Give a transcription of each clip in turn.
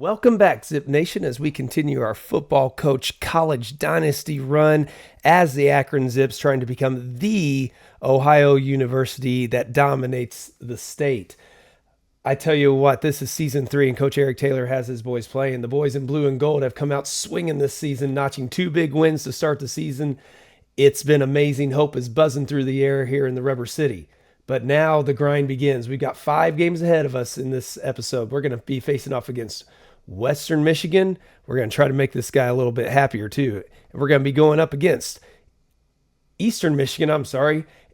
Welcome back, Zip Nation, as we continue our football coach college dynasty run as the Akron Zips trying to become the Ohio University that dominates the state. I tell you what, this is season 3, and Coach Eric Taylor has his boys playing. The boys in blue and gold have come out swinging this season, notching 2 big wins to start the season. It's been amazing. Hope is buzzing through the air here in the Rubber City. But now the grind begins. We've got 5 games ahead of us in this episode. We're going to be facing off against Western Michigan. We're going to try to make this guy a little bit happier too. And we're going to be going up against Eastern Michigan,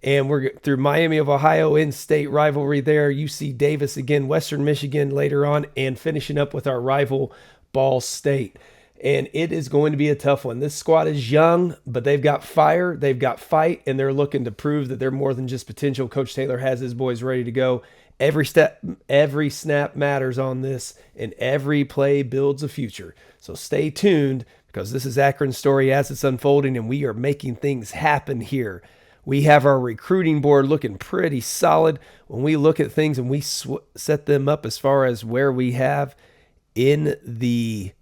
and we're through Miami of Ohio, in-state rivalry there. UC Davis again, Western Michigan later on, and finishing up with our rival Ball State. And it is going to be a tough one. This squad is young, but they've got fire, they've got fight, and they're looking to prove that they're more than just potential. Coach Taylor has his boys ready to go. Every snap matters on this, and every play builds a future. So stay tuned, because this is Akron's story as it's unfolding, and we are making things happen here. We have our recruiting board looking pretty solid when we look at things and we set them up as far as where we have in the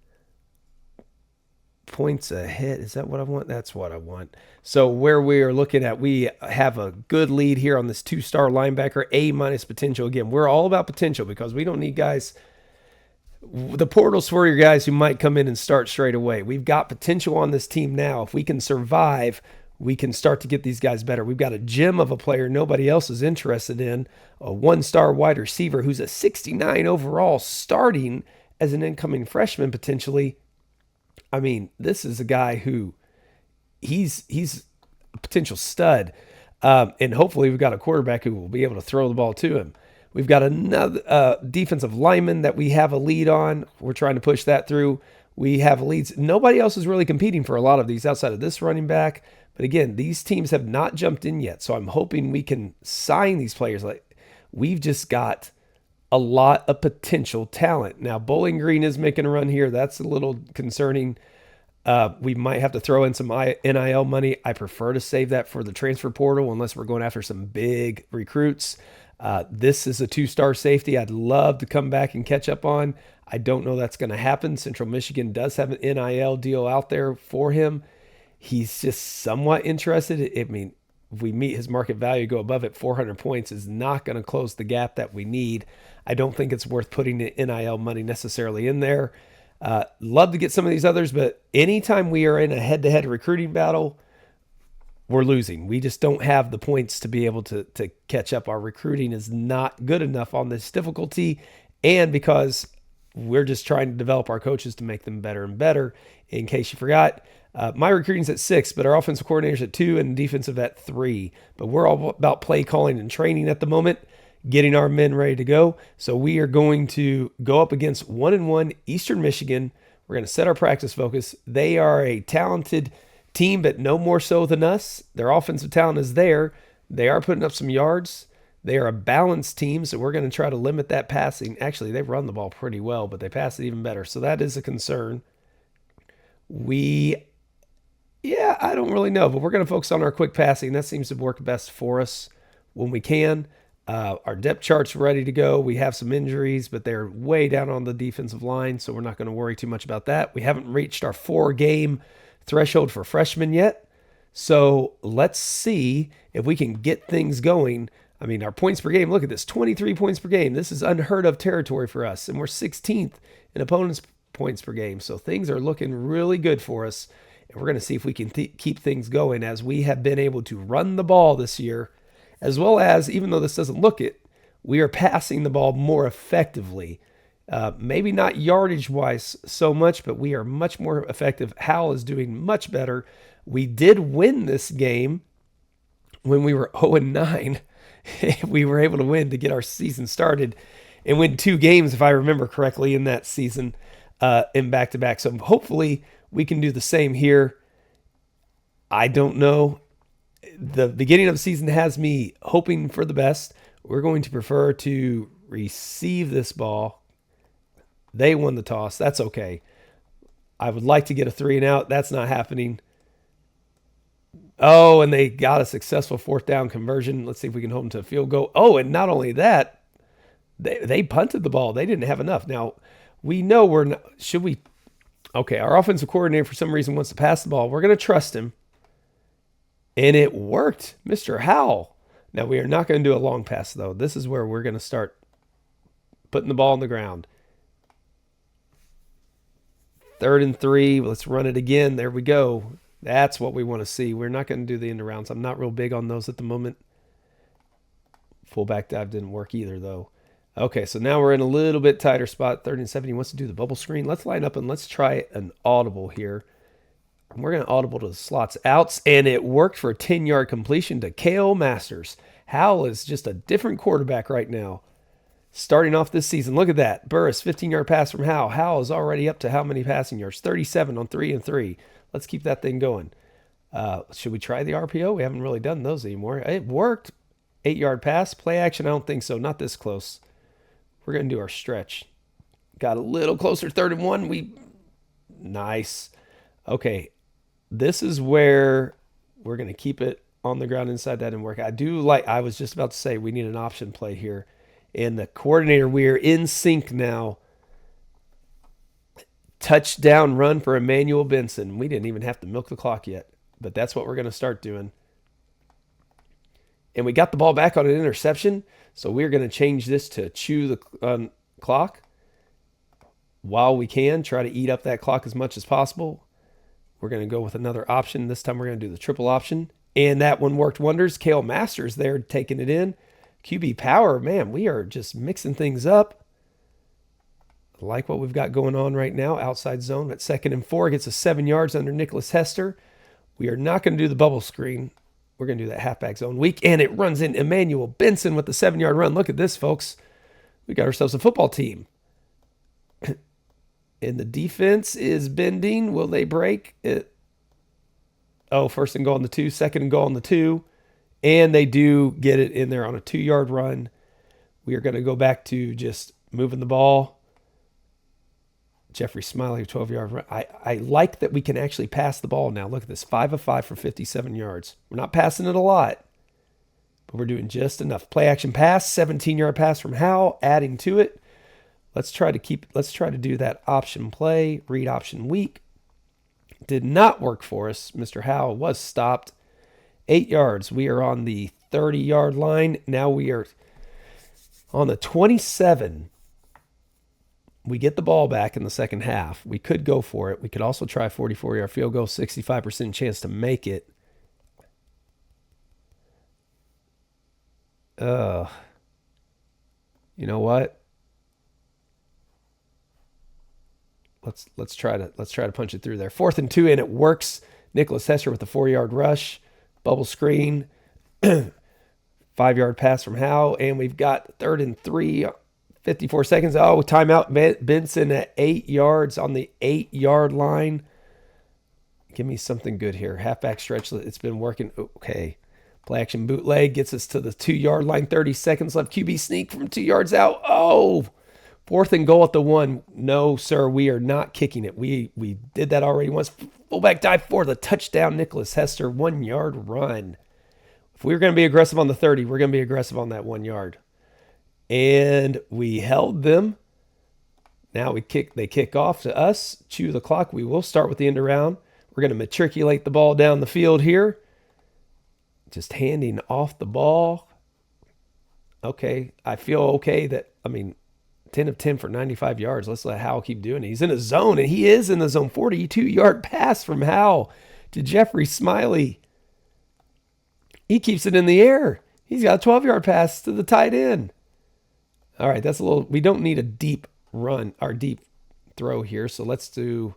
points ahead. Is that what I want? That's what I want. So where we are looking at, we have a good lead here on this 2-star linebacker, A- potential. Again, we're all about potential because we don't need guys. The portal's for your guys who might come in and start straight away. We've got potential on this team now. If we can survive, we can start to get these guys better. We've got a gem of a player nobody else is interested in, a 1-star wide receiver who's a 69 overall, starting as an incoming freshman potentially. I mean, this is a guy who he's a potential stud. And hopefully we've got a quarterback who will be able to throw the ball to him. We've got another defensive lineman that we have a lead on. We're trying to push that through. We have leads. Nobody else is really competing for a lot of these outside of this running back. But again, these teams have not jumped in yet. So I'm hoping we can sign these players. Like, we've just got a lot of potential talent. Now, Bowling Green is making a run here. That's a little concerning. We might have to throw in some NIL money. I prefer to save that for the transfer portal unless we're going after some big recruits. This is a 2-star safety I'd love to come back and catch up on. I don't know that's going to happen. Central Michigan does have an NIL deal out there for him. He's just somewhat interested. I mean, if we meet his market value, go above it, 400 points is not going to close the gap that we need. I don't think it's worth putting the NIL money necessarily in there. Love to get some of these others, but anytime we are in a head-to-head recruiting battle, we're losing. We just don't have the points to be able to catch up. Our recruiting is not good enough on this difficulty, and because we're just trying to develop our coaches to make them better and better. In case you forgot, my recruiting's at 6, but our offensive coordinator's at 2 and defensive at 3. But we're all about play calling and training at the moment, getting our men ready to go. So we are going to go up against 1-1 Eastern Michigan. We're going to set our practice focus. They are a talented team, but no more so than us. Their offensive talent is there. They are putting up some yards. They are a balanced team, so we're going to try to limit that passing. Actually, they run the ball pretty well, but they pass it even better. So that is a concern. I don't really know, but we're going to focus on our quick passing. That seems to work best for us when we can. Our depth chart's ready to go. We have some injuries, but they're way down on the defensive line, so we're not going to worry too much about that. We haven't reached our 4-game threshold for freshmen yet, so let's see if we can get things going. I mean, our points per game, look at this, 23 points per game. This is unheard of territory for us, and we're 16th in opponents' points per game, so things are looking really good for us, and we're going to see if we can keep things going as we have been able to run the ball this year, as well as, even though this doesn't look it, we are passing the ball more effectively. Maybe not yardage-wise so much, but we are much more effective. Hal is doing much better. We did win this game when we were 0-9. We were able to win to get our season started and win 2 games, if I remember correctly, in that season in back-to-back. So hopefully we can do the same here. I don't know. The beginning of the season has me hoping for the best. We're going to prefer to receive this ball. They won the toss. That's okay. I would like to get a 3-and-out. That's not happening. Oh, and they got a successful 4th-down conversion. Let's see if we can hold them to a field goal. Oh, and not only that, they punted the ball. They didn't have enough. Now, We know we're not. Should we? Okay, our offensive coordinator for some reason wants to pass the ball. We're going to trust him. And it worked, Mr. Howell. Now, we are not going to do a long pass, though. This is where we're going to start putting the ball on the ground. 3rd and 3. Let's run it again. There we go. That's what we want to see. We're not going to do the end arounds. I'm not real big on those at the moment. Fullback dive didn't work either, though. Okay, so now we're in a little bit tighter spot. 3rd and 7. He wants to do the bubble screen. Let's line up and let's try an audible here. We're going to audible to the slots outs, and it worked for a 10-yard completion to K.O. Masters. Howell is just a different quarterback right now. Starting off this season, look at that. Burris, 15-yard pass from Howell. Howell is already up to how many passing yards? 37 on 3 and 3. Let's keep that thing going. Should we try the RPO? We haven't really done those anymore. It worked. 8-yard pass. Play action, I don't think so. Not this close. We're going to do our stretch. Got a little closer. 3rd and 1. Nice. Okay. This is where we're going to keep it on the ground inside that and work. I was just about to say we need an option play here. And the coordinator, we're in sync now. Touchdown run for Emmanuel Benson. We didn't even have to milk the clock yet, but that's what we're going to start doing. And we got the ball back on an interception, so we're going to change this to chew the clock while we can. Try to eat up that clock as much as possible. We're going to go with another option. This time we're going to do the triple option. And that one worked wonders. K.O. Masters there taking it in. QB power, man, we are just mixing things up. I like what we've got going on right now. Outside zone at 2nd and 4. Gets us 7 yards under Nicholas Hester. We are not going to do the bubble screen. We're going to do that halfback zone weak. And it runs in Emmanuel Benson with the 7-yard run. Look at this, folks. We got ourselves a football team. And the defense is bending. Will they break it? Oh, 1st and goal on the 2, 2nd and goal on the 2. And they do get it in there on a 2-yard run. We are going to go back to just moving the ball. Jeffrey Smiley, 12-yard run. I like that we can actually pass the ball now. Look at this, 5 of 5 for 57 yards. We're not passing it a lot, but we're doing just enough. Play action pass, 17-yard pass from Howell, adding to it. Let's try to do that option play, read option weak. Did not work for us. Mr. Howell was stopped. 8 yards. We are on the 30-yard line. Now we are on the 27. We get the ball back in the second half. We could go for it. We could also try a 44-yard field goal, 65% chance to make it. You know what? Let's try to punch it through there. 4th and 2, and it works. Nicholas Hester with the 4-yard rush, bubble screen, 5-yard pass from Howe, and we've got 3rd and 3, 54 seconds. Oh, timeout. Benson at 8 yards on the 8-yard line. Give me something good here. Halfback stretch. It's been working. Okay. Play action bootleg gets us to the 2-yard line. 30 seconds left. QB sneak from 2 yards out. Oh, 4th and goal at the 1. No, sir, we are not kicking it. We did that already once. Fullback dive for the touchdown. Nicholas Hester, 1-yard run. If we were going to be aggressive on the 30, we're going to be aggressive on that 1 yard. And we held them. Now they kick off to us. Chew the clock. We will start with the end around. We're going to matriculate the ball down the field here. Just handing off the ball. Okay, I feel okay that, 10 of 10 for 95 yards. Let's let Howell keep doing it. He's in a zone, and he is in the zone. 42-yard pass from Howell to Jeffrey Smiley. He keeps it in the air. He's got a 12-yard pass to the tight end. All right, that's a little, we don't need a deep run, or deep throw here, so let's do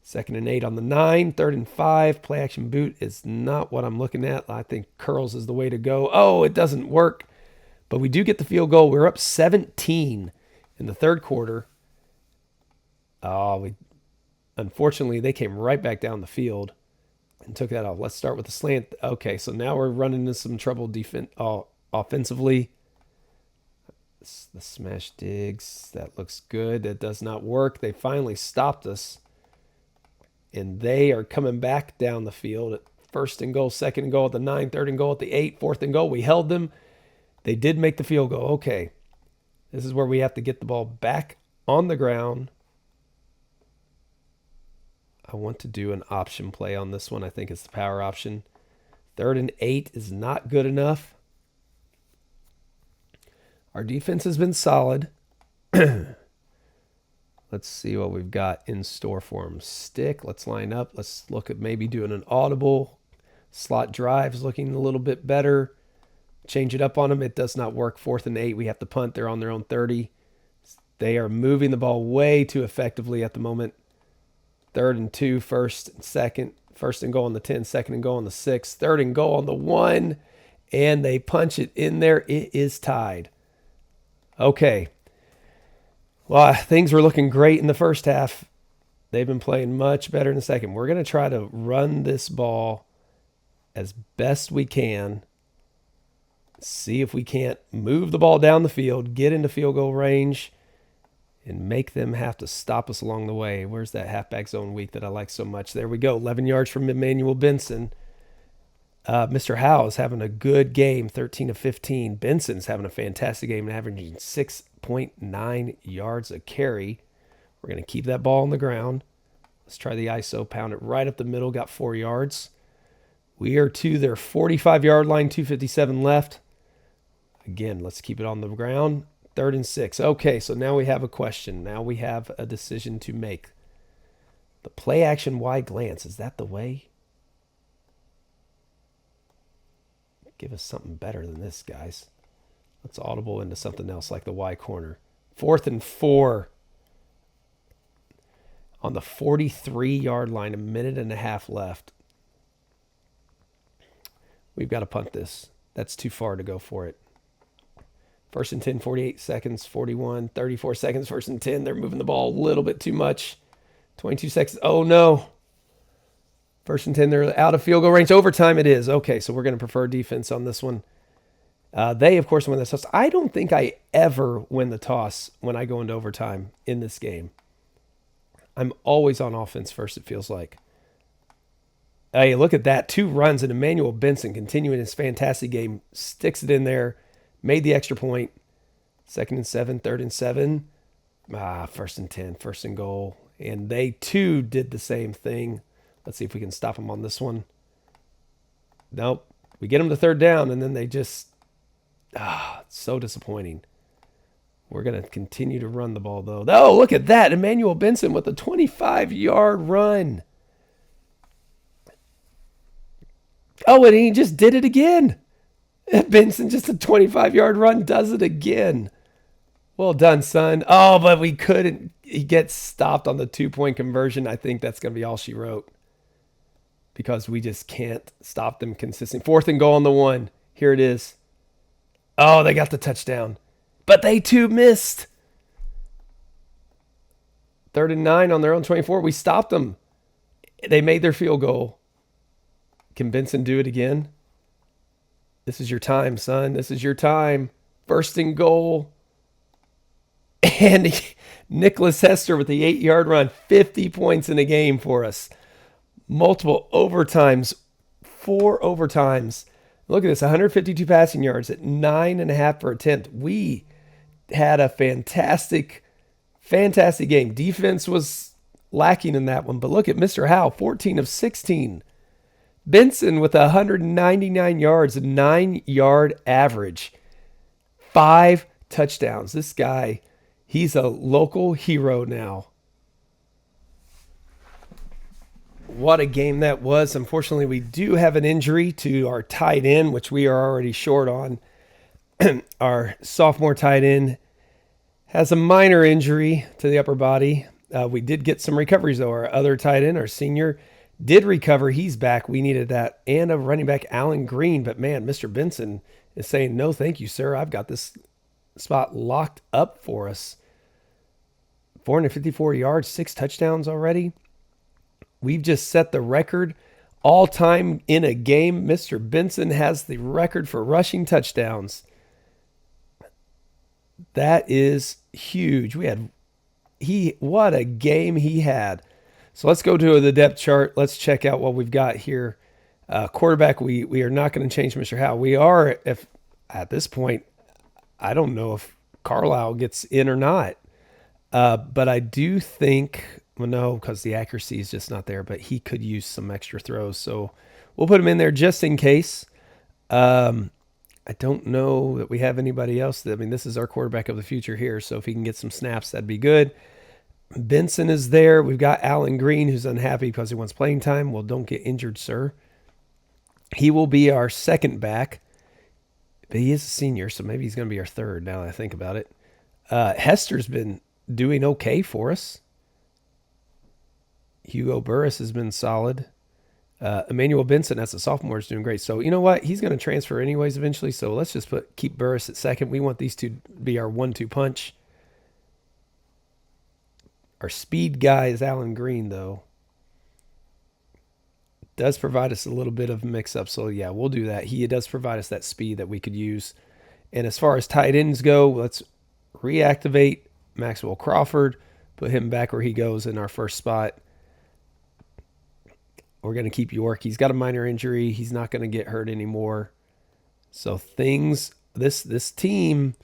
2nd and 8 on the 9, 3rd and 5. Play action boot is not what I'm looking at. I think curls is the way to go. Oh, it doesn't work, but we do get the field goal. We're up 17 in the third quarter. Unfortunately, they came right back down the field and took that off. Let's start with the slant. Okay, so now we're running into some trouble offensively. The smash digs, that looks good. That does not work. They finally stopped us, and they are coming back down the field at 1st and goal, 2nd and goal at the 9, 3rd and goal at the 8, 4th and goal. We held them. They did make the field goal. Okay. This is where we have to get the ball back on the ground. want to do an option play on this one. I think it's the power option. 3rd and 8 is not good enough. Our defense has been solid. Let's see what we've got in store for them. Stick, let's line up. Let's look at maybe doing an audible. Slot drives looking a little bit better. Change it up on them. It does not work. 4th and 8, we have to punt. They're on their own 30. They are moving the ball way too effectively at the moment. 3rd and 2, 1st and 2nd. 1st and goal on the 10, 2nd and goal on the 6, 3rd and goal on the 1, and they punch it in there. It is tied. Okay. Well, things were looking great in the first half. They've been playing much better in the second. We're going to try to run this ball as best we can. See if we can't move the ball down the field, get into field goal range, and make them have to stop us along the way. Where's that halfback zone weak that I like so much? There we go. 11 yards from Emmanuel Benson. Mr. Howe is having a good game, 13 of 15. Benson's having a fantastic game and averaging 6.9 yards a carry. We're going to keep that ball on the ground. Let's try the ISO, pound it right up the middle, got 4 yards. We are to their 45-yard line, 2:57 left. Again, let's keep it on the ground. 3rd and 6. Okay, so now we have a question. Now we have a decision to make. The play action wide glance, is that the way? Give us something better than this, guys. Let's audible into something else like the Y corner. 4th and 4. On the 43-yard line, a minute and a half left. We've got to punt this. That's too far to go for it. 1st and 10, 48 seconds, 41, 34 seconds, 1st and 10. They're moving the ball a little bit too much. 22 seconds. Oh, no. 1st and 10, they're out of field goal range. Overtime it is. Okay, so we're going to prefer defense on this one. They, of course, win the toss. I don't think I ever win the toss when I go into overtime in this game. I'm always on offense first, it feels like. Hey, look at that. 2 runs, and Emmanuel Benson continuing his fantastic game. Sticks it in there. Made the extra point. 2nd and 7, 3rd and 7. 1st and 10, 1st and goal. And they, too, did the same thing. Let's see if we can stop them on this one. Nope. We get them to 3rd down, and then they just... it's so disappointing. We're going to continue to run the ball, though. Oh, look at that. Emmanuel Benson with a 25-yard run. Oh, and he just did it again. Benson, just a 25-yard run, does it again. Well done, son. Oh, but we couldn't. He gets stopped on the 2-point conversion. I think that's going to be all she wrote because we just can't stop them consistently. 4th and goal on the 1. Here it is. Oh, they got the touchdown. But they, too, missed. 3rd and 9 on their own 24. We stopped them. They made their field goal. Can Benson do it again? This is your time, son. This is your time. 1st and goal. And Nicholas Hester with the 8-yard run. 50 points in a game for us. Multiple overtimes. 4 overtimes. Look at this. 152 passing yards at 9.5 per attempt. We had a fantastic game. Defense was lacking in that one. But look at Mr. Howe. 14 of 16. Benson with 199 yards, a 9-yard average, 5 touchdowns. This guy, he's a local hero now. What a game that was. Unfortunately, we do have an injury to our tight end, which we are already short on. Our sophomore tight end has a minor injury to the upper body. We did get some recoveries, though. Our other tight end, our senior, did recover. He's back. We needed that. And a running back, Alan Green. But, man, Mr. Benson is saying, no, thank you, sir. I've got this spot locked up for us. 454 yards, 6 touchdowns already. We've just set the record all time in a game. Mr. Benson has the record for rushing touchdowns. That is huge. What a game he had. So let's go to the depth chart. Let's check out what we've got here. Quarterback, we are not going to change Mr. Howe. We are, if at this point, I don't know if Carlisle gets in or not. But I do think Well, no, because the accuracy is just not there, but he could use some extra throws. So we'll put him in there just in case. I don't know that we have anybody else. I mean, this is our quarterback of the future here. So if he can get some snaps, that'd be good. Benson is there. We've got Alan Green, who's unhappy because he wants playing time. Well, don't get injured, sir. He will be our second back. But he is a senior, so maybe he's going to be our third now that I think about it. Hester's been doing okay for us. Hugo Burris has been solid. Emmanuel Benson as a sophomore is doing great. So you know what? He's going to transfer anyways eventually. So let's just keep Burris at second. We want these two to be our 1-2 punch. Our speed guy is Alan Green, though. Does provide us a little bit of mix-up. So yeah, we'll do that. He does provide us that speed that we could use. And as far as tight ends go, let's reactivate Maxwell Crawford. Put him back where he goes in our first spot. We're going to keep York. He's got a minor injury. He's not going to get hurt anymore. So this team,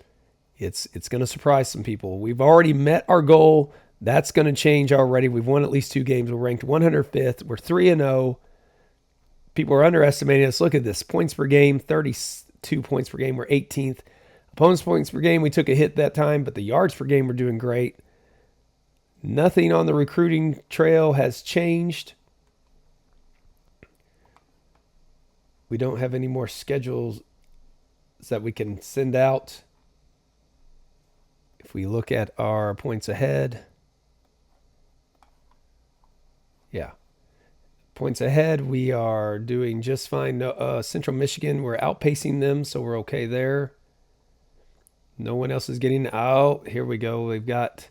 it's going to surprise some people. We've already met our goal. That's going to change already. We've won at least 2 games. We're ranked 105th. We're 3-0. People are underestimating us. Look at this. Points per game, 32 points per game. We're 18th. Opponents' points per game, we took a hit that time, but the yards per game, we're doing great. Nothing on the recruiting trail has changed. We don't have any more schedules that we can send out. If we look at our points ahead, yeah. Points ahead, we are doing just fine. No, Central Michigan, we're outpacing them, so we're okay there. No one else is getting out. Here we go. We've got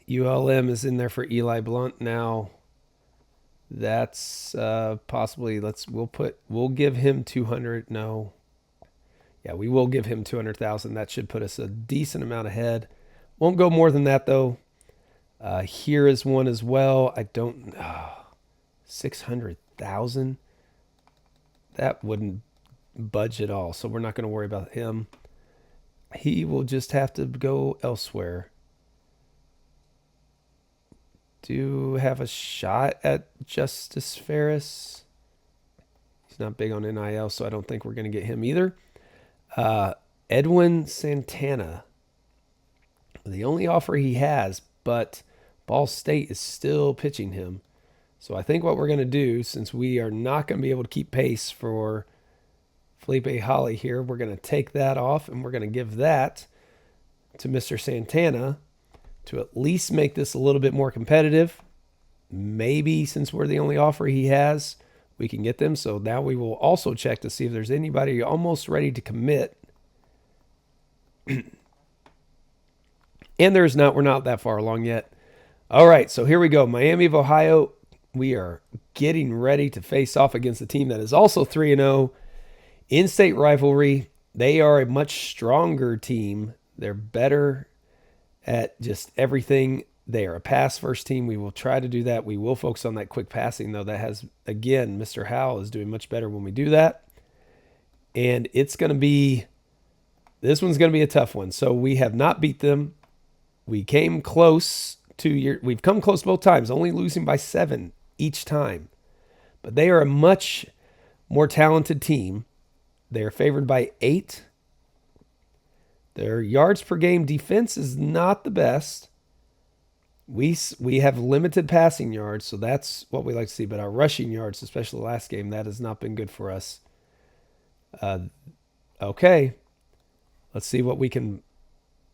ULM is in there for Eli Blunt now. That's possibly, we'll give him 200. No. Yeah, we will give him 200,000. That should put us a decent amount ahead. Won't go more than that, though. Here is one as well. 600,000. That wouldn't budge at all, so we're not going to worry about him. He will just have to go elsewhere. Do have a shot at Justice Ferris. He's not big on NIL, so I don't think we're going to get him either. Edwin Santana. The only offer he has, but Ball State is still pitching him. So I think what we're going to do, since we are not going to be able to keep pace for Felipe Holly here, we're going to take that off and we're going to give that to Mr. Santana to at least make this a little bit more competitive. Maybe since we're the only offer he has, we can get them. So now we will also check to see if there's anybody almost ready to commit. And there's not. We're not that far along yet. All right, so here we go. Miami of Ohio. We are getting ready to face off against a team that is also 3-0. In-state rivalry. They are a much stronger team. They're better at just everything. They are a pass-first team. We will try to do that. We will focus on that quick passing, though. That has, again, Mr. Howell is doing much better when we do that. And it's going to be, this one's going to be a tough one. So we have not beat them. We came close we've come close both times, only losing by 7 each time. But they are a much more talented team. They are favored by 8. Their yards per game defense is not the best. We have limited passing yards, so that's what we like to see. But our rushing yards, especially the last game, that has not been good for us. Okay. Let's see what we can,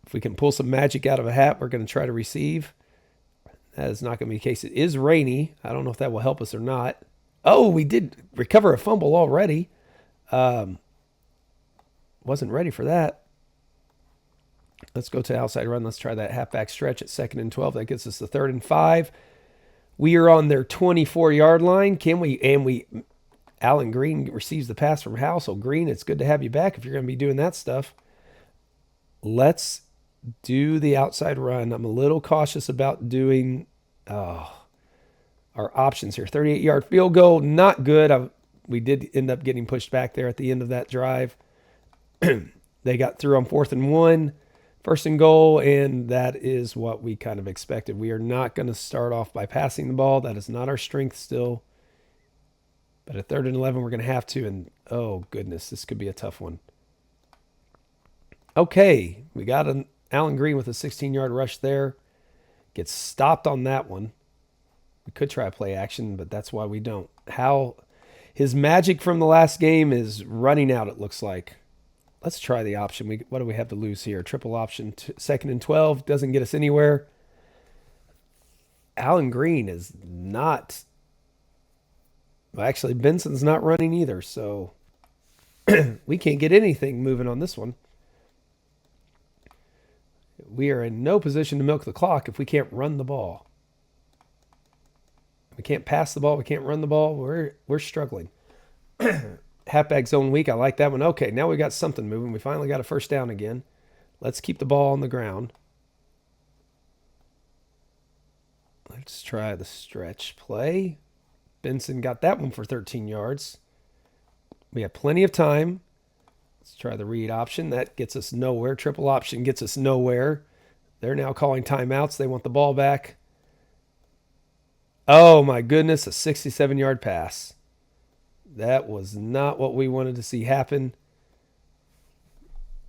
if we can pull some magic out of a hat, we're going to try to receive. That is not going to be the case. It is rainy. I don't know if that will help us or not. Oh, we did recover a fumble already. Wasn't ready for that. Let's go to outside run. Let's try that halfback stretch at 2nd and 12. That gets us the 3rd and 5. We are on their 24-yard line. Alan Green receives the pass from Howell. So Green, it's good to have you back if you're going to be doing that stuff. Let's do the outside run. I'm a little cautious about doing our options here. 38-yard field goal, not good. We did end up getting pushed back there at the end of that drive. They got through on 4th and 1. First and goal, and that is what we kind of expected. We are not going to start off by passing the ball. That is not our strength still. But at 3rd and 11, we're going to have to, and oh, goodness, this could be a tough one. Okay, we got an Allen Green with a 16-yard rush there. Gets stopped on that one. We could try play action, but that's why we don't. His magic from the last game is running out, it looks like. Let's try the option. What do we have to lose here? Triple option, 2nd and 12. Doesn't get us anywhere. Allen Green is not... Well, actually, Benson's not running either, so we can't get anything moving on this one. We are in no position to milk the clock if we can't run the ball. We can't pass the ball. We can't run the ball. We're struggling. Halfback zone weak. I like that one. Okay, now we got something moving. We finally got a first down again. Let's keep the ball on the ground. Let's try the stretch play. Benson got that one for 13 yards. We have plenty of time. Let's try the read option. That gets us nowhere. Triple option gets us nowhere. They're now calling timeouts. They want the ball back. Oh, my goodness, a 67-yard pass. That was not what we wanted to see happen.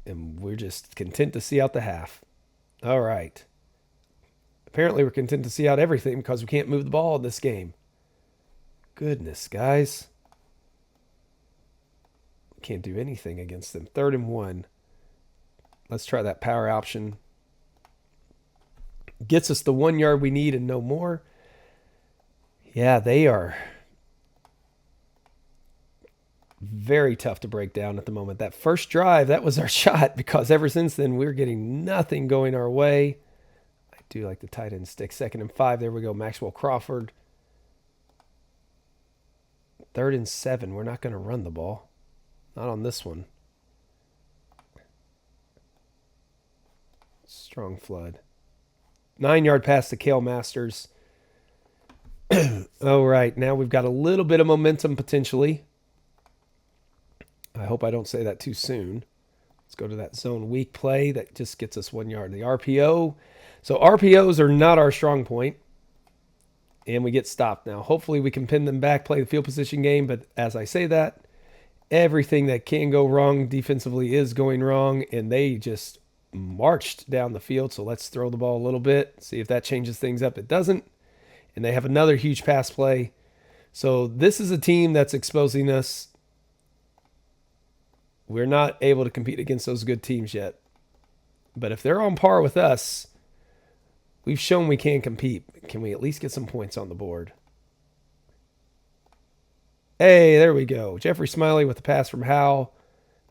And we're just content to see out the half. All right. Apparently we're content to see out everything because we can't move the ball in this game. Goodness, guys. Can't do anything against them. 3rd and 1. Let's try that power option. Gets us the 1 yard we need and no more. Yeah, they are very tough to break down at the moment. That first drive, that was our shot because ever since then we're getting nothing going our way. I do like the tight end stick. 2nd and 5. There we go. Maxwell Crawford. 3rd and 7. We're not going to run the ball. Not on this one. Strong flood. 9-yard pass to Cale Masters. All right, now we've got a little bit of momentum potentially. I hope I don't say that too soon. Let's go to that zone weak play. That just gets us 1 yard. The RPO. So RPOs are not our strong point. And we get stopped now. Hopefully we can pin them back, play the field position game. But as I say that, everything that can go wrong defensively is going wrong. And they just marched down the field. So let's throw the ball a little bit. See if that changes things up. It doesn't. And they have another huge pass play. So this is a team that's exposing us. We're not able to compete against those good teams yet. But if they're on par with us, we've shown we can compete. Can we at least get some points on the board? Hey, there we go. Jeffrey Smiley with the pass from Howell.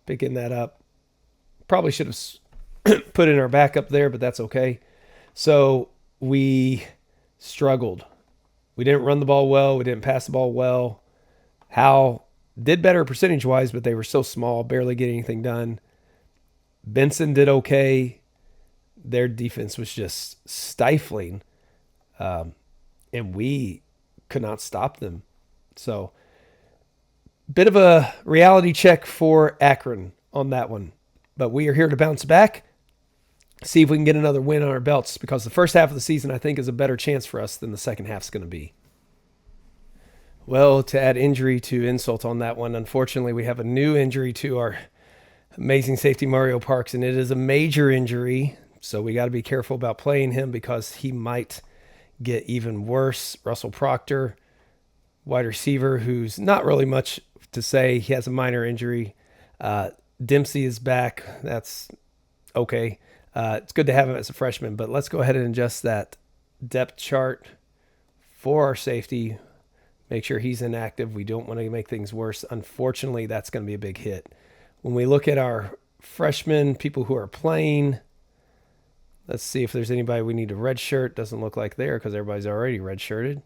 Picking that up. Probably should have put in our backup there, but that's okay. So we struggled. We didn't run the ball well. We didn't pass the ball well. Howell did better percentage-wise, but they were so small, barely getting anything done. Benson did okay. Their defense was just stifling, and we could not stop them. So, bit of a reality check for Akron on that one. But we are here to bounce back, see if we can get another win on our belts, because the first half of the season, I think, is a better chance for us than the second half is going to be. Well, to add injury to insult on that one, unfortunately, we have a new injury to our amazing safety, Mario Parks, and it is a major injury. So we got to be careful about playing him because he might get even worse. Russell Proctor, wide receiver, who's not really much to say. He has a minor injury. Dempsey is back. That's okay. It's good to have him as a freshman, but let's go ahead and adjust that depth chart for our safety. Make sure he's inactive. We don't want to make things worse. Unfortunately, that's going to be a big hit. When we look at our freshmen, people who are playing, let's see if there's anybody we need to redshirt. Doesn't look like there because everybody's already redshirted.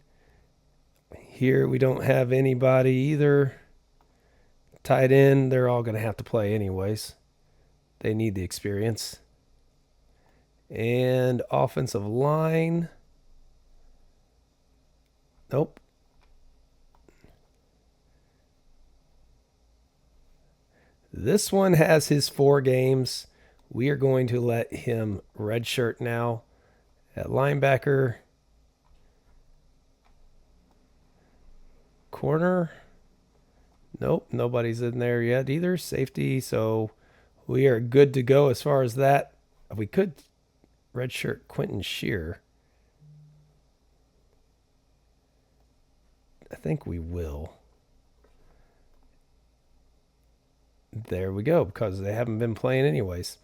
Here we don't have anybody either. Tight end, they're all going to have to play anyways. They need the experience. And offensive line. Nope. This one has his 4 games. We are going to let him redshirt now at linebacker. Corner. Nope, nobody's in there yet either. Safety, so we are good to go as far as that. We could redshirt Quentin Shear. I think we will. There we go, because they haven't been playing anyways.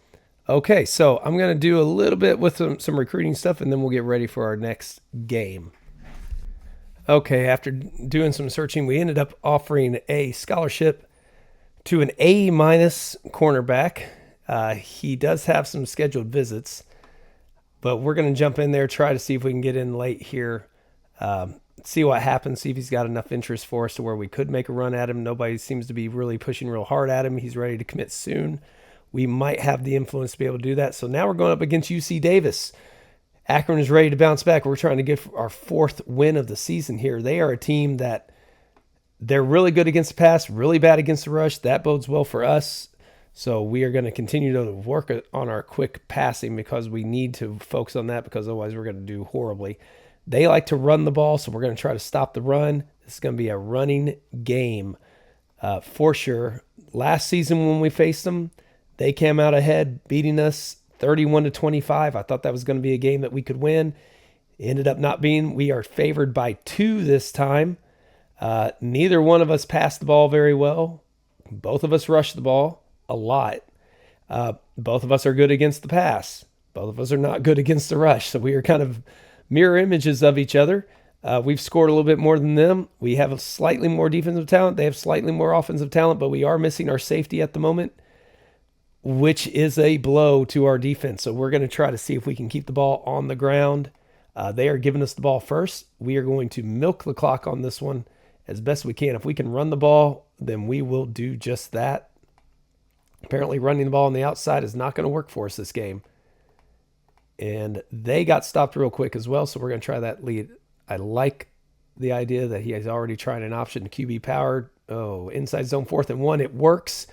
Okay, so I'm going to do a little bit with some recruiting stuff, and then we'll get ready for our next game. Okay, after doing some searching, we ended up offering a scholarship to an A- cornerback. He does have some scheduled visits, but we're going to jump in there, try to see if we can get in late here, see what happens, see if he's got enough interest for us to where we could make a run at him. Nobody seems to be really pushing real hard at him. He's ready to commit soon. We might have the influence to be able to do that. So now we're going up against UC Davis. Akron is ready to bounce back. We're trying to get our 4th win of the season here. They are a team that they're really good against the pass, really bad against the rush. That bodes well for us. So we are going to continue to work on our quick passing because we need to focus on that, because otherwise we're going to do horribly. They like to run the ball, so we're going to try to stop the run. This is going to be a running game for sure. Last season when we faced them, they came out ahead, beating us 31-25. I thought that was going to be a game that we could win. It ended up not being. We are favored by 2 this time. Neither one of us passed the ball very well. Both of us rushed the ball a lot. Both of us are good against the pass. Both of us are not good against the rush. So we are kind of mirror images of each other. We've scored a little bit more than them. We have a slightly more defensive talent. They have slightly more offensive talent, but we are missing our safety at the moment, which is a blow to our defense. So we're going to try to see if we can keep the ball on the ground. They are giving us the ball first. We are going to milk the clock on this one as best we can. If we can run the ball, then we will do just that. Apparently running the ball on the outside is not going to work for us this game. And they got stopped real quick as well, so we're going to try that lead. I like the idea that he has already tried an option QB powered. Oh, inside zone 4th and 1. It works.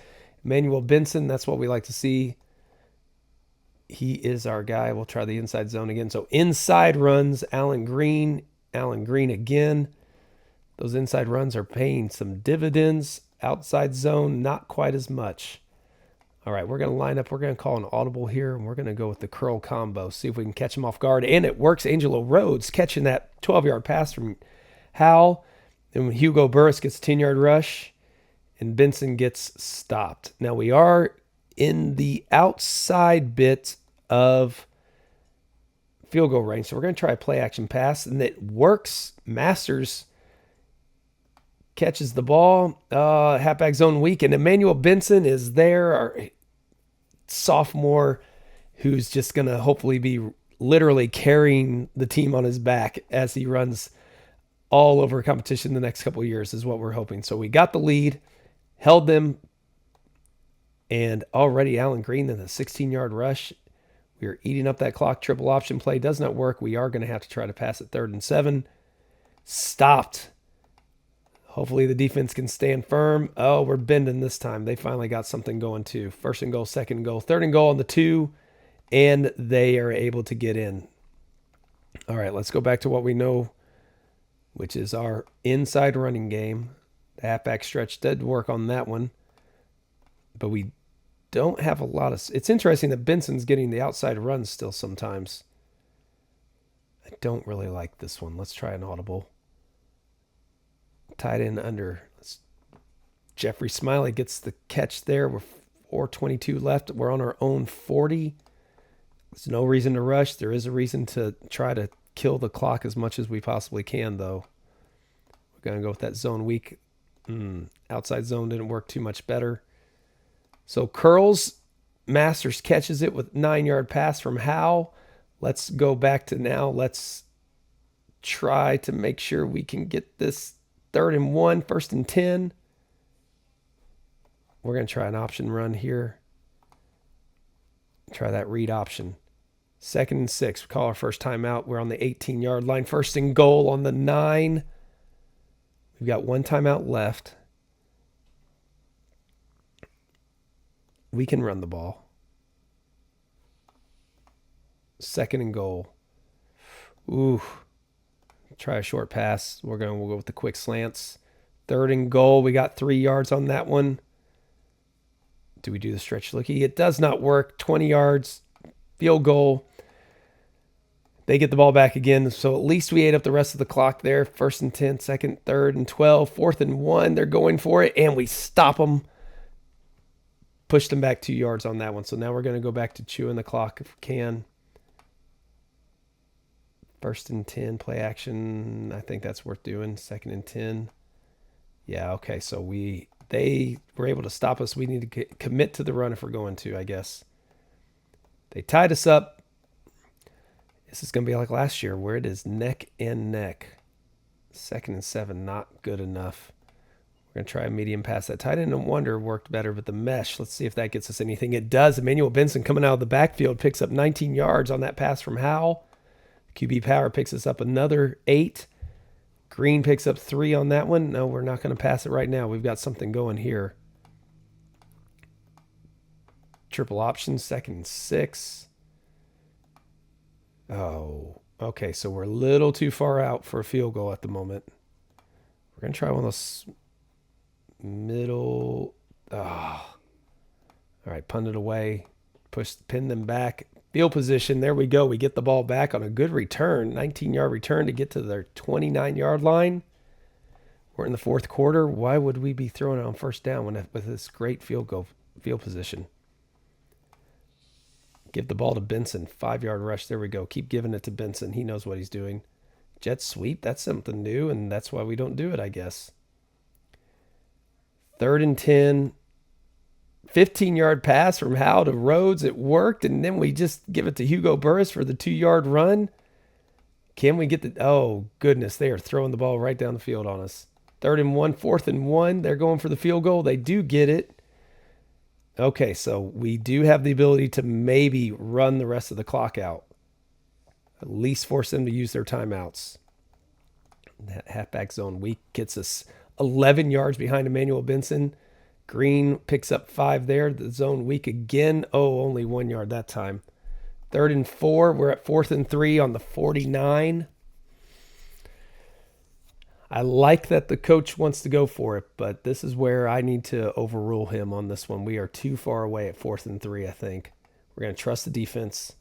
Emmanuel Benson, that's what we like to see. He is our guy. We'll try the inside zone again. So inside runs, Allen Green again. Those inside runs are paying some dividends. Outside zone, not quite as much. All right, we're going to line up. We're going to call an audible here, and we're going to go with the curl combo, see if we can catch him off guard. And it works. Angelo Rhodes catching that 12-yard pass from Howell. And Hugo Burris gets a 10-yard rush, and Benson gets stopped. Now, we are in the outside bit of field goal range, so we're going to try a play-action pass, and it works. Masters catches the ball. Halfback zone weak, and Emmanuel Benson is there, our sophomore, who's just going to hopefully be literally carrying the team on his back as he runs all over competition the next couple of years is what we're hoping. So we got the lead, held them, and already Allen Green in the 16-yard rush. We are eating up that clock. Triple option play does not work. We are going to have to try to pass it 3rd and 7. Stopped. Hopefully the defense can stand firm. Oh, we're bending this time. They finally got something going too. 1st and goal, 2nd and goal, 3rd and goal on the 2, and they are able to get in. All right, let's go back to what we know, which is our inside running game. The halfback stretch did work on that one, but we don't have a lot of... It's interesting that Benson's getting the outside runs still sometimes. I don't really like this one. Let's try an audible. Tied in under. Jeffrey Smiley gets the catch there. We're 4:22 left. We're on our own 40. There's no reason to rush. There is a reason to try to kill the clock as much as we possibly can, though. We're going to go with that zone weak. Outside zone didn't work too much better. So curls. Masters catches it with 9-yard pass from Howell. Let's go back to now. Let's try to make sure we can get this 3rd and 1, 1st and 10. We're going to try an option run here. Try that read option. 2nd and 6. We call our first timeout. We're on the 18-yard line. 1st and goal on the 9. We've got 1 timeout left. We can run the ball. 2nd and goal. Ooh. Try a short pass. We'll go with the quick slants. 3rd and goal. We got 3 yards on that one. Do we do the stretch lookie? It does not work. 20 yards. Field goal. They get the ball back again. So at least we ate up the rest of the clock there. 1st and 10, 2nd, 3rd and 12, 4th and 1. They're going for it, and we stop them. Pushed them back 2 yards on that one. So now we're going to go back to chewing the clock if we can. 1st and 10, play action. I think that's worth doing. 2nd and 10. Yeah, okay. So they were able to stop us. We need to commit to the run if we're going to, I guess. They tied us up. This is going to be like last year where it is neck and neck. 2nd and 7, not good enough. We're going to try a medium pass. That tight end and wonder worked better with the mesh. Let's see if that gets us anything. It does. Emmanuel Benson coming out of the backfield picks up 19 yards on that pass from Howell. QB Power picks us up another 8. Green picks up 3 on that one. No, we're not going to pass it right now. We've got something going here. Triple option, 2nd and 6. Oh, okay. So we're a little too far out for a field goal at the moment. We're going to try one of those middle. Oh. All right, punt it away. Pin them back. Field position. There we go. We get the ball back on a good return. 19-yard return to get to their 29-yard line. We're in the 4th quarter. Why would we be throwing it on 1st down with this great field position? Give the ball to Benson. 5-yard rush. There we go. Keep giving it to Benson. He knows what he's doing. Jet sweep. That's something new, and that's why we don't do it, I guess. 3rd and 10. 15-yard pass from Howell to Rhodes. It worked, and then we just give it to Hugo Burris for the 2-yard run. Can we get the... Oh, goodness. They are throwing the ball right down the field on us. 3rd and 1, 4th and 1. They're going for the field goal. They do get it. Okay, so we do have the ability to maybe run the rest of the clock out. At least force them to use their timeouts. That halfback zone weak gets us 11 yards behind Emmanuel Benson. Green picks up 5 there. The zone weak again. Oh, only 1 yard that time. 3rd and 4. We're at 4th and 3 on the 49. I like that the coach wants to go for it, but this is where I need to overrule him on this one. We are too far away at 4th and 3, I think. We're going to trust the defense.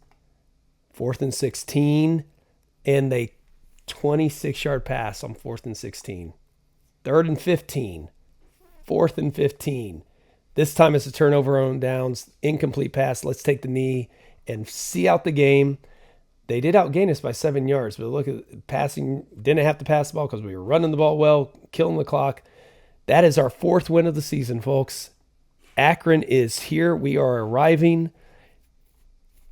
4th and 16, and they 26-yard pass on 4th and 16. 3rd and 15. 4th and 15. This time it's a turnover on downs. Incomplete pass. Let's take the knee and see out the game. They did outgain us by 7 yards, but look at passing. Didn't have to pass the ball because we were running the ball well, killing the clock. That is our 4th win of the season, folks. Akron is here. We are arriving.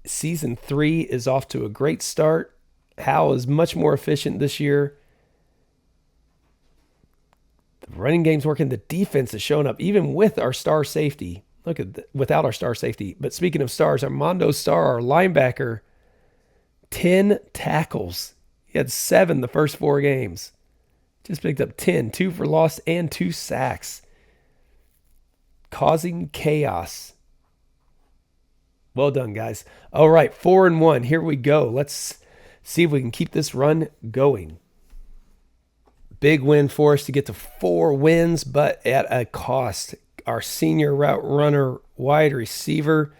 Season 3 is off to a great start. Howell is much more efficient this year. The running game's working. The defense is showing up, even with our star safety. Without our star safety. But speaking of stars, Armando Starr, our linebacker, 10 tackles. He had 7 the first 4 games. Just picked up 10, 2 for loss and 2 sacks. Causing chaos. Well done, guys. All right, 4 and 1. Here we go. Let's see if we can keep this run going. Big win for us to get to 4 wins, but at a cost. Our senior route runner, wide receiver,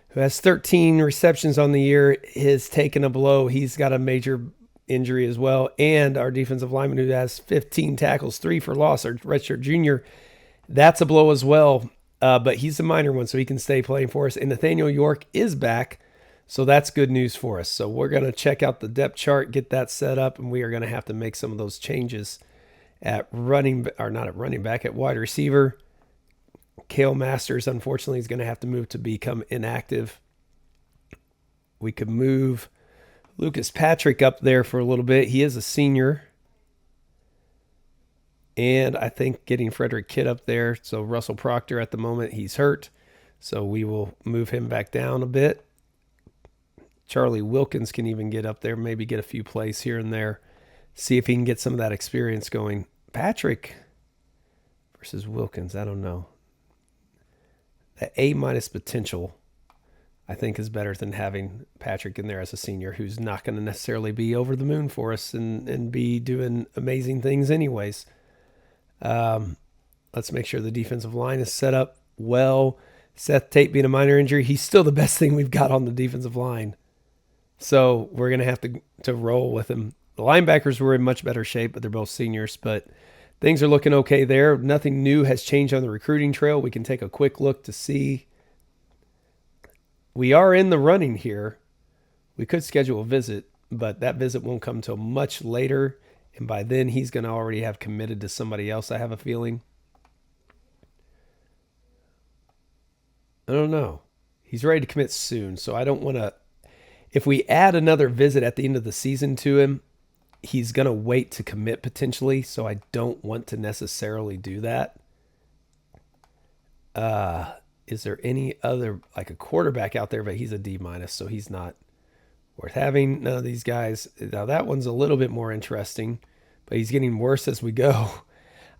who has 13 receptions on the year, has taken a blow. He's got a major injury as well. And our defensive lineman, who has 15 tackles, 3 for loss, our redshirt junior, that's a blow as well. But he's a minor one, so he can stay playing for us. And Nathaniel York is back, so that's good news for us. So we're going to check out the depth chart, get that set up, and we are going to have to make some of those changes at at wide receiver. Cale Masters, unfortunately, is going to have to move to become inactive. We could move Lucas Patrick up there for a little bit. He is a senior. And I think getting Frederick Kidd up there. So Russell Proctor at the moment, he's hurt. So we will move him back down a bit. Charlie Wilkins can even get up there, maybe get a few plays here and there. See if he can get some of that experience going. Patrick versus Wilkins, I don't know. That A- potential I think is better than having Patrick in there as a senior who's not going to necessarily be over the moon for us and be doing amazing things anyways. Let's make sure the defensive line is set up well. Seth Tate being a minor injury, he's still the best thing we've got on the defensive line. So we're going to have to roll with him. The linebackers were in much better shape, but they're both seniors. But things are looking okay there. Nothing new has changed on the recruiting trail. We can take a quick look to see. We are in the running here. We could schedule a visit, but that visit won't come until much later. And by then, he's going to already have committed to somebody else, I have a feeling. I don't know. He's ready to commit soon, so I don't want to. If we add another visit at the end of the season to him, he's going to wait to commit potentially, so I don't want to necessarily do that. Is there any other, like a quarterback out there, but he's a D-, so he's not worth having. None of these guys. Now, that one's a little bit more interesting, but he's getting worse as we go.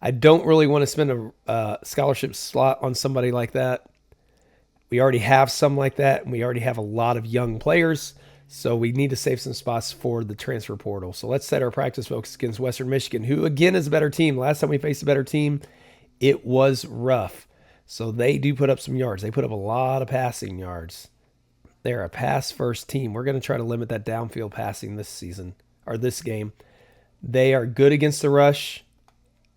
I don't really want to spend a scholarship slot on somebody like that. We already have some like that, and we already have a lot of young players, so we need to save some spots for the transfer portal. So let's set our practice focus against Western Michigan, who, again, is a better team. Last time we faced a better team, it was rough. So they do put up some yards. They put up a lot of passing yards. They're a pass-first team. We're going to try to limit that downfield passing this season, or this game. They are good against the rush.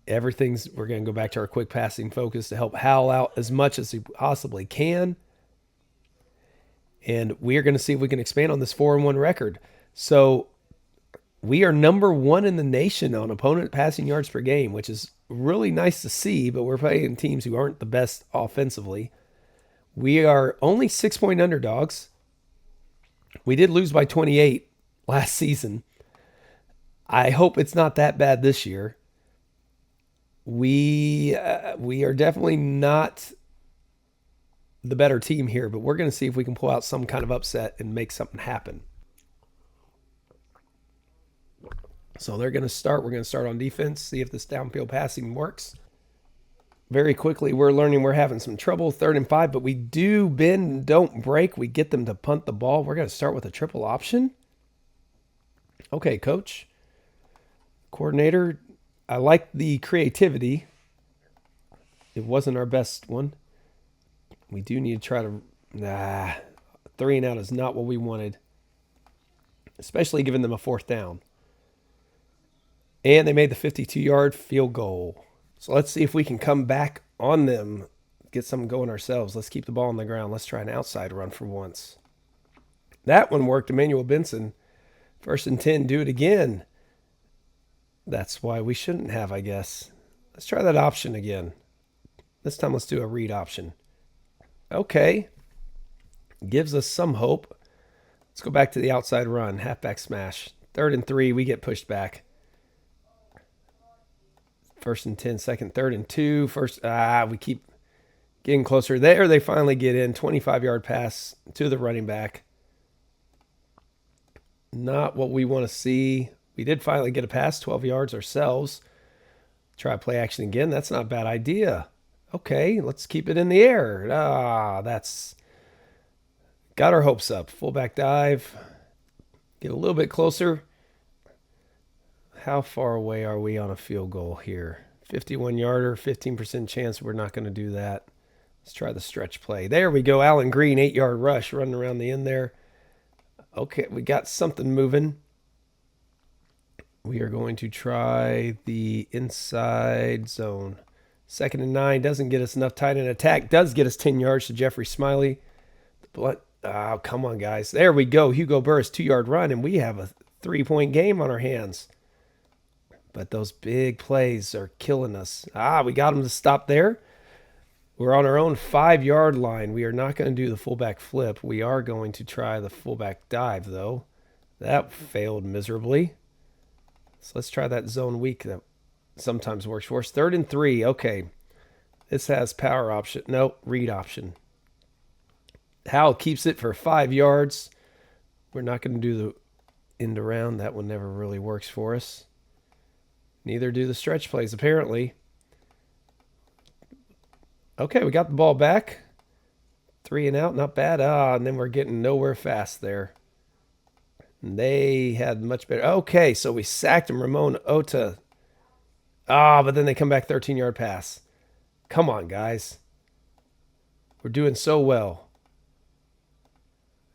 We're going to go back to our quick passing focus to help Howell out as much as he possibly can. And we are going to see if we can expand on this 4-1 record. So we are number 1 in the nation on opponent passing yards per game, which is really nice to see, but we're playing teams who aren't the best offensively. We are only 6-point underdogs. We did lose by 28 last season. I hope it's not that bad this year. We are definitely not the better team here, but we're going to see if we can pull out some kind of upset and make something happen. So they're going to start. We're going to start on defense, see if this downfield passing works. Very quickly, we're learning we're having some trouble, 3rd and 5, but we do bend, don't break. We get them to punt the ball. We're going to start with a triple option. Okay, coach. Coordinator, I like the creativity. It wasn't our best one. We do need to try to... 3 and out is not what we wanted, especially giving them a 4th down. And they made the 52-yard field goal. So let's see if we can come back on them, get something going ourselves. Let's keep the ball on the ground. Let's try an outside run for once. That one worked. Emmanuel Benson, 1st and 10, do it again. That's why we shouldn't have, I guess. Let's try that option again. This time let's do a read option. Okay. Gives us some hope. Let's go back to the outside run. Halfback smash. 3rd and 3. We get pushed back. 1st and 10. 2nd, 3rd and 2. We keep getting closer. There they finally get in. 25-yard pass to the running back. Not what we want to see. We did finally get a pass, 12 yards ourselves. Try play action again. That's not a bad idea. Okay, let's keep it in the air. That's got our hopes up. Fullback dive. Get a little bit closer. How far away are we on a field goal here? 51-yarder, 15% chance we're not going to do that. Let's try the stretch play. There we go. Allen Green, 8-yard rush, running around the end there. Okay, we got something moving. We are going to try the inside zone. 2nd and 9 doesn't get us enough tight end attack. Does get us 10 yards to Jeffrey Smiley. Oh, come on, guys. There we go. Hugo Burris, 2-yard run, and we have a 3-point game on our hands. But those big plays are killing us. We got them to stop there. We're on our own 5-yard line. We are not going to do the fullback flip. We are going to try the fullback dive, though. That failed miserably. So let's try that zone weak that sometimes works for us. 3rd and 3. Okay. This has power option. Nope, read option. Howell keeps it for 5 yards. We're not going to do the end around. That one never really works for us. Neither do the stretch plays, apparently. Okay, we got the ball back. 3 and out, not bad. And then we're getting nowhere fast there. And they had much better. Okay, so we sacked him, Ramon Ota. But then they come back 13-yard pass. Come on, guys. We're doing so well.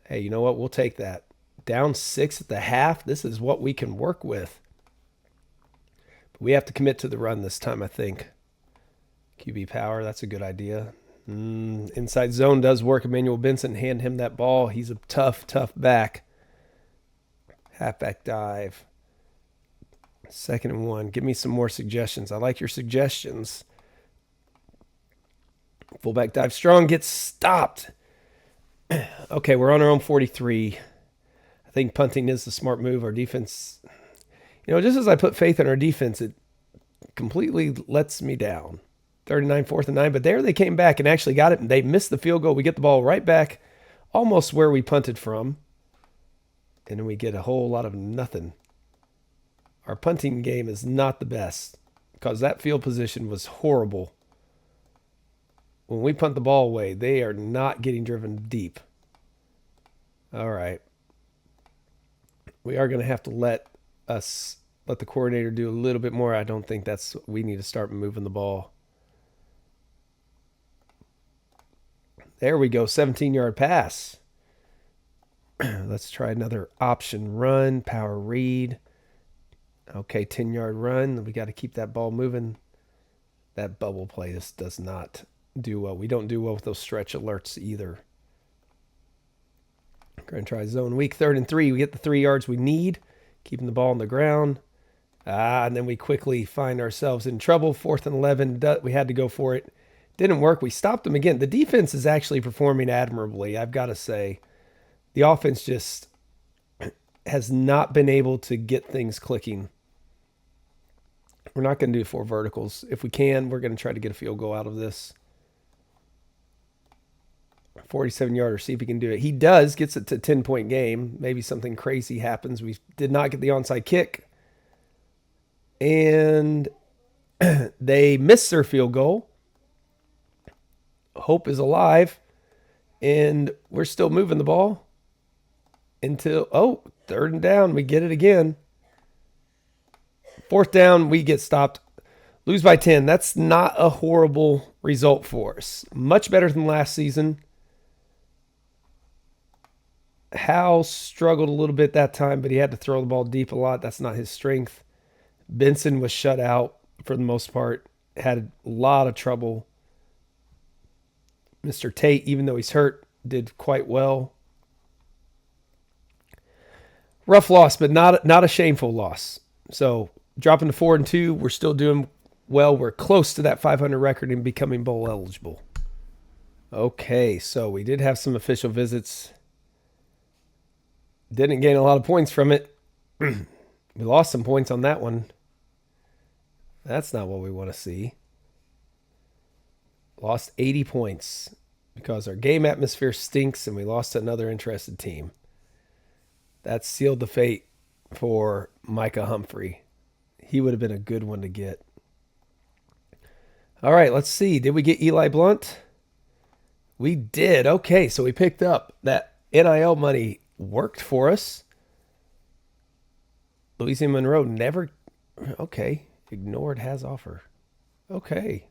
Hey, you know what? We'll take that. Down 6 at the half. This is what we can work with. But we have to commit to the run this time, I think. QB power, that's a good idea. Inside zone does work. Emmanuel Benson, hand him that ball. He's a tough back. Halfback dive. 2nd and 1. Give me some more suggestions. I like your suggestions. Fullback dive strong, gets stopped. Okay, we're on our own 43. I think punting is the smart move. Our defense, just as I put faith in our defense, it completely lets me down. 39, 4th and 9, but there they came back and actually got it, and they missed the field goal. We get the ball right back, almost where we punted from, and then we get a whole lot of nothing. Our punting game is not the best because that field position was horrible. When we punt the ball away, they are not getting driven deep. All right. We are going to have to let the coordinator do a little bit more. I don't think we need to start moving the ball. There we go, 17-yard pass. Let's try another option run, power read. Okay, 10-yard run. We got to keep that ball moving. That bubble play just does not do well. We don't do well with those stretch alerts either. We're going to try zone weak. 3rd and 3. We get the 3 yards we need, keeping the ball on the ground. And then we quickly find ourselves in trouble. 4th and 11. We had to go for it. Didn't work. We stopped them again. The defense is actually performing admirably, I've got to say. The offense just has not been able to get things clicking. We're not going to do 4 verticals. If we can, we're going to try to get a field goal out of this. 47-yarder, see if he can do it. He does, gets it to a 10-point game. Maybe something crazy happens. We did not get the onside kick. And they missed their field goal. Hope is alive. And we're still moving the ball until, 3rd and down. We get it again. 4th down, we get stopped. Lose by 10. That's not a horrible result for us. Much better than last season. Howe struggled a little bit that time, but he had to throw the ball deep a lot. That's not his strength. Benson was shut out for the most part. Had a lot of trouble. Mr. Tate, even though he's hurt, did quite well. Rough loss, but not a shameful loss. So dropping to 4 and 2, we're still doing well. We're close to that 500 record and becoming bowl eligible. Okay, so we did have some official visits. Didn't gain a lot of points from it. We lost some points on that one. That's not what we want to see. Lost 80 points because our game atmosphere stinks and we lost to another interested team. That sealed the fate for Micah Humphrey. He would have been a good one to get. All right, let's see. Did we get Eli Blunt? We did. Okay, so we picked up that NIL money. Worked for us. Louisiana Monroe never. Okay. Ignored has offer. Okay.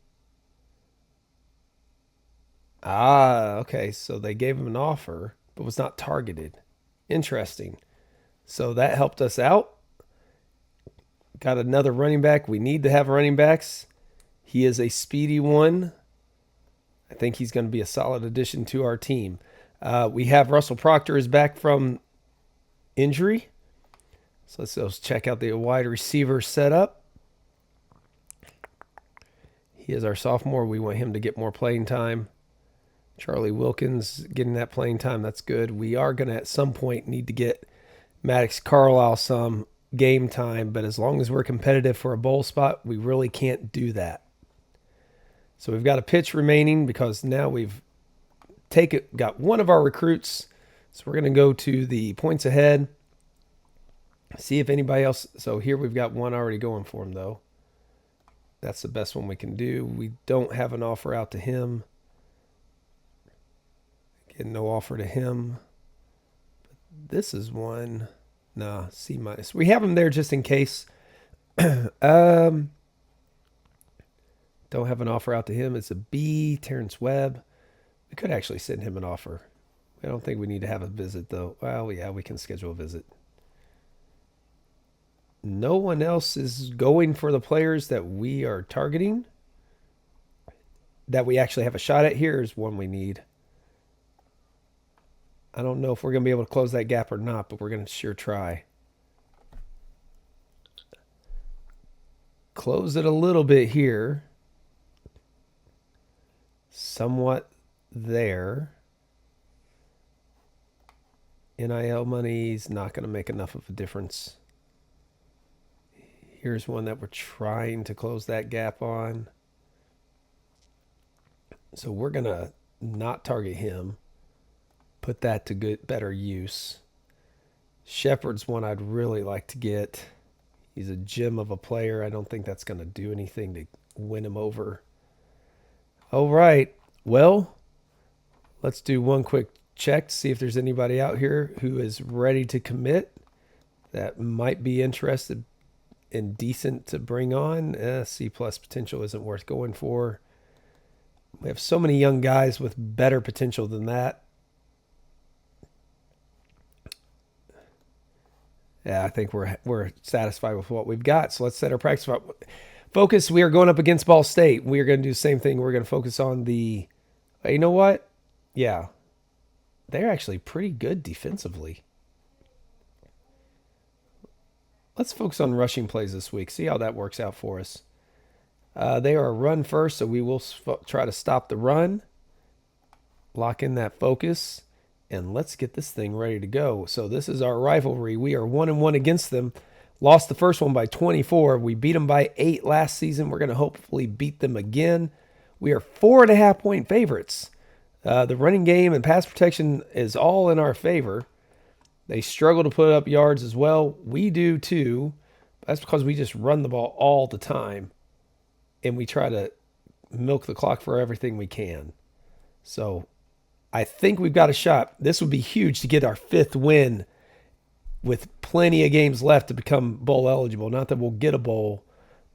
Okay. So they gave him an offer, but was not targeted. Interesting. So that helped us out. Got another running back. We need to have running backs. He is a speedy one. I think he's going to be a solid addition to our team. We have Russell Proctor is back from injury. So let's check out the wide receiver setup. He is our sophomore. We want him to get more playing time. Charlie Wilkins getting that playing time. That's good. We are going to at some point need to get Maddox Carlisle some game time. But as long as we're competitive for a bowl spot, we really can't do that. So we've got a pitch remaining because now we've got one of our recruits. So we're going to go to the points ahead. See if anybody else. So here we've got one already going for him, though. That's the best one we can do. We don't have an offer out to him. Getting no offer to him. This is one. Nah, C minus. We have him there just in case. Don't have an offer out to him. It's a B. Terrence Webb. We could actually send him an offer. I don't think we need to have a visit, though. Well, yeah, we can schedule a visit. No one else is going for the players that we are targeting. That we actually have a shot at. Here is one we need. I don't know if we're going to be able to close that gap or not, but we're going to sure try. Close it a little bit here. Somewhat there. NIL money's not going to make enough of a difference. Here's one that we're trying to close that gap on. So we're going to not target him. Put that to good, better use. Shepard's one I'd really like to get. He's a gem of a player. I don't think that's going to do anything to win him over. All right. Well, let's do one quick check to see if there's anybody out here who is ready to commit that might be interested and decent to bring on. C plus potential isn't worth going for. We have so many young guys with better potential than that. Yeah, I think we're satisfied with what we've got. So let's set our practice focus. We are going up against Ball State. We are going to do the same thing. We're going to focus on the. You know what? Yeah, they're actually pretty good defensively. Let's focus on rushing plays this week. See how that works out for us. They are a run first, so we will try to stop the run. Lock in that focus. And let's get this thing ready to go. So this is our rivalry. We are 1-1 against them. Lost the first one by 24. We beat them by 8 last season. We're going to hopefully beat them again. We are 4.5-point favorites. The running game and pass protection is all in our favor. They struggle to put up yards as well. We do too. That's because we just run the ball all the time. And we try to milk the clock for everything we can. So I think we've got a shot. This would be huge to get our 5th win with plenty of games left to become bowl eligible. Not that we'll get a bowl,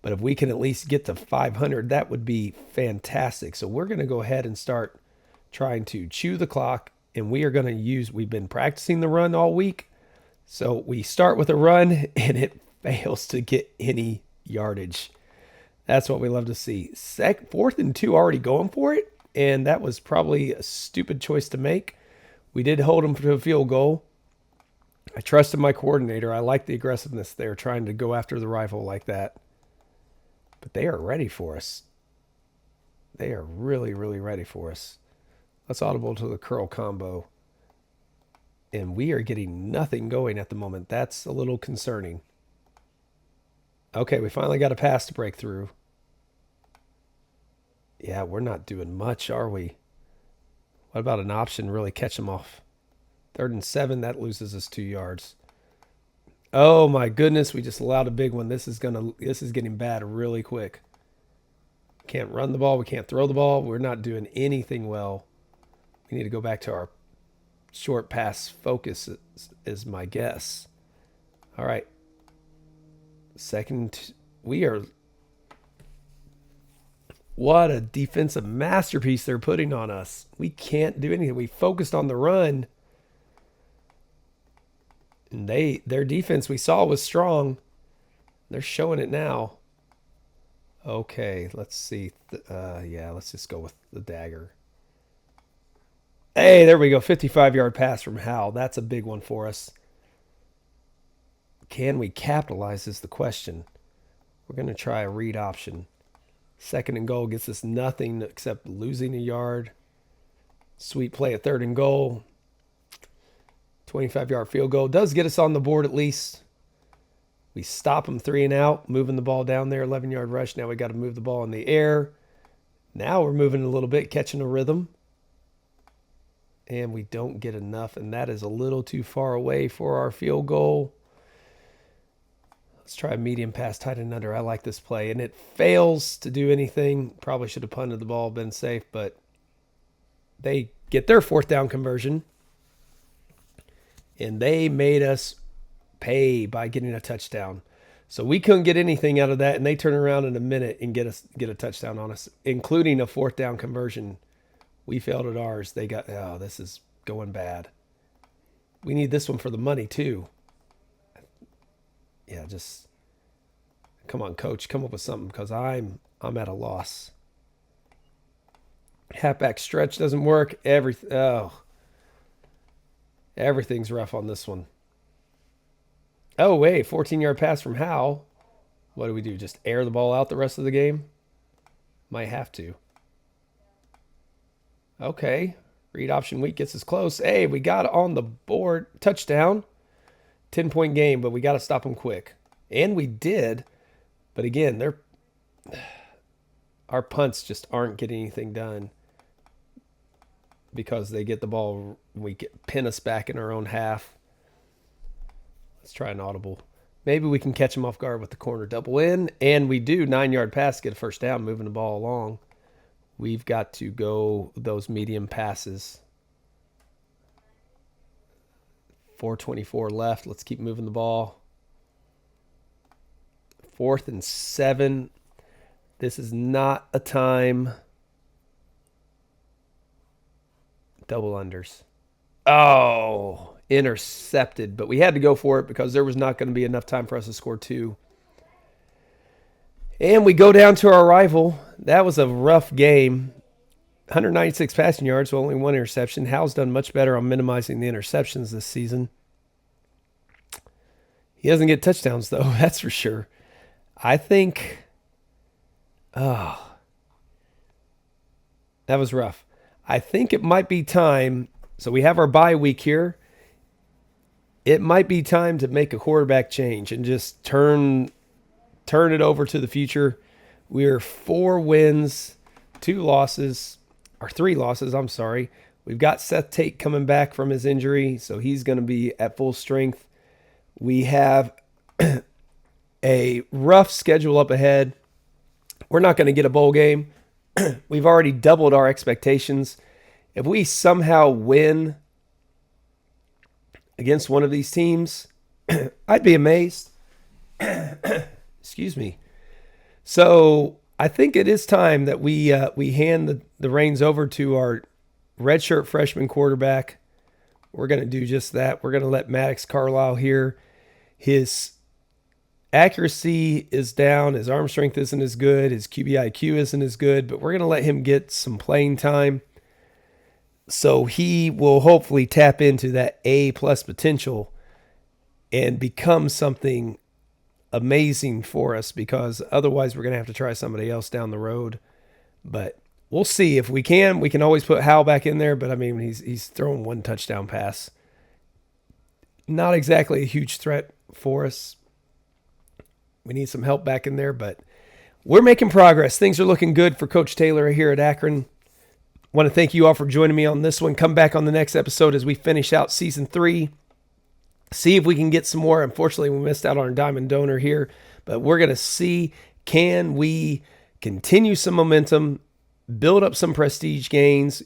but if we can at least get to 500, that would be fantastic. So we're going to go ahead and start trying to chew the clock, and we are going to we've been practicing the run all week. So we start with a run, and it fails to get any yardage. That's what we love to see. 4th and 2 already going for it. And that was probably a stupid choice to make. We did hold them to a field goal. I trusted my coordinator. I like the aggressiveness there, trying to go after the rival like that. But they are ready for us. They are really, really ready for us. Let's audible to the curl combo. And we are getting nothing going at the moment. That's a little concerning. Okay, we finally got a pass to break through. Yeah, we're not doing much, are we? What about an option? Really catch them off. 3rd and 7, that loses us 2 yards. Oh my goodness, we just allowed a big one. This is getting bad really quick. Can't run the ball. We can't throw the ball. We're not doing anything well. We need to go back to our short pass focus is my guess. All right. We are. What a defensive masterpiece they're putting on us. We can't do anything. We focused on the run. And their defense we saw was strong. They're showing it now. Okay, let's see. Yeah, let's just go with the dagger. Hey, there we go. 55-yard pass from Hal. That's a big one for us. Can we capitalize is the question. We're going to try a read option. 2nd and goal gets us nothing except losing a yard. Sweet play at 3rd and goal. 25-yard field goal. Does get us on the board at least. We stop them 3 and out, moving the ball down there. 11-yard rush. Now we got to move the ball in the air. Now we're moving a little bit, catching a rhythm. And we don't get enough, and that is a little too far away for our field goal. Let's try a medium pass tight end under. I like this play. And it fails to do anything. Probably should have punted the ball, been safe, but They get their fourth down conversion, and they made us pay by getting a touchdown. So we couldn't get anything out of that, and they turn around in a minute and get a touchdown on us, including a fourth down conversion. We failed at ours. They got, oh, this is going bad. We need this one for the money too. Yeah, just come on, coach, come up with something because I'm at a loss. Halfback stretch doesn't work. Everything's rough on this one. Oh, wait, 14-yard pass from Howell. What do? Just air the ball out the rest of the game? Might have to. Okay. Read option weak gets us close. Hey, we got on the board. Touchdown. 10-point game, but we got to stop them quick. And we did. But again, our punts just aren't getting anything done because they get the ball. We pin us back in our own half. Let's try an audible. Maybe we can catch them off guard with the corner double in. And we do. 9-yard pass, get a first down, moving the ball along. We've got to go those medium passes. 4:24 left. Let's keep moving the ball. 4th and 7. This is not a time. Double unders. Oh, intercepted. But we had to go for it because there was not going to be enough time for us to score 2. And we go down to our rival. That was a rough game. 196 passing yards, so only 1 interception. Howell's done much better on minimizing the interceptions this season. He doesn't get touchdowns, though, that's for sure. I think, that was rough. I think it might be time. So we have our bye week here. It might be time to make a quarterback change and just turn it over to the future. We're 4 wins, 2 losses, or 3 losses, I'm sorry. We've got Seth Tate coming back from his injury, so he's going to be at full strength. We have a rough schedule up ahead. We're not going to get a bowl game. We've already doubled our expectations. If we somehow win against one of these teams, I'd be amazed. Excuse me. So I think it is time that we hand the reins over to our redshirt freshman quarterback. We're going to do just that. We're going to let Maddox Carlisle here. His accuracy is down. His arm strength isn't as good. His QB/IQ isn't as good. But we're going to let him get some playing time. So he will hopefully tap into that A+ potential and become something amazing for us, because otherwise we're going to have to try somebody else down the road. But we'll see if we can. We can always put Howell back in there, but I mean, he's thrown 1 touchdown pass. Not exactly a huge threat for us. We need some help back in there, but we're making progress. Things are looking good for Coach Taylor here at Akron. I want to thank you all for joining me on this one. Come back on the next episode as we finish out season 3. See if we can get some more. Unfortunately, we missed out on our diamond donor here, but we're going to see, can we continue some momentum, build up some prestige gains,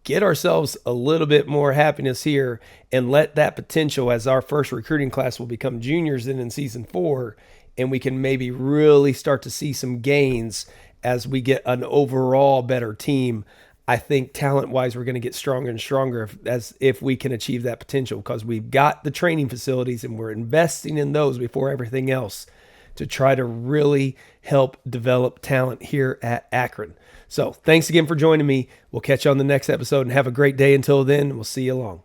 get ourselves a little bit more happiness here, and let that potential, as our first recruiting class will become juniors in season 4, and we can maybe really start to see some gains as we get an overall better team. I think talent-wise, we're going to get stronger and stronger if we can achieve that potential, because we've got the training facilities and we're investing in those before everything else to try to really help develop talent here at Akron. So thanks again for joining me. We'll catch you on the next episode, and have a great day until then. We'll see you along.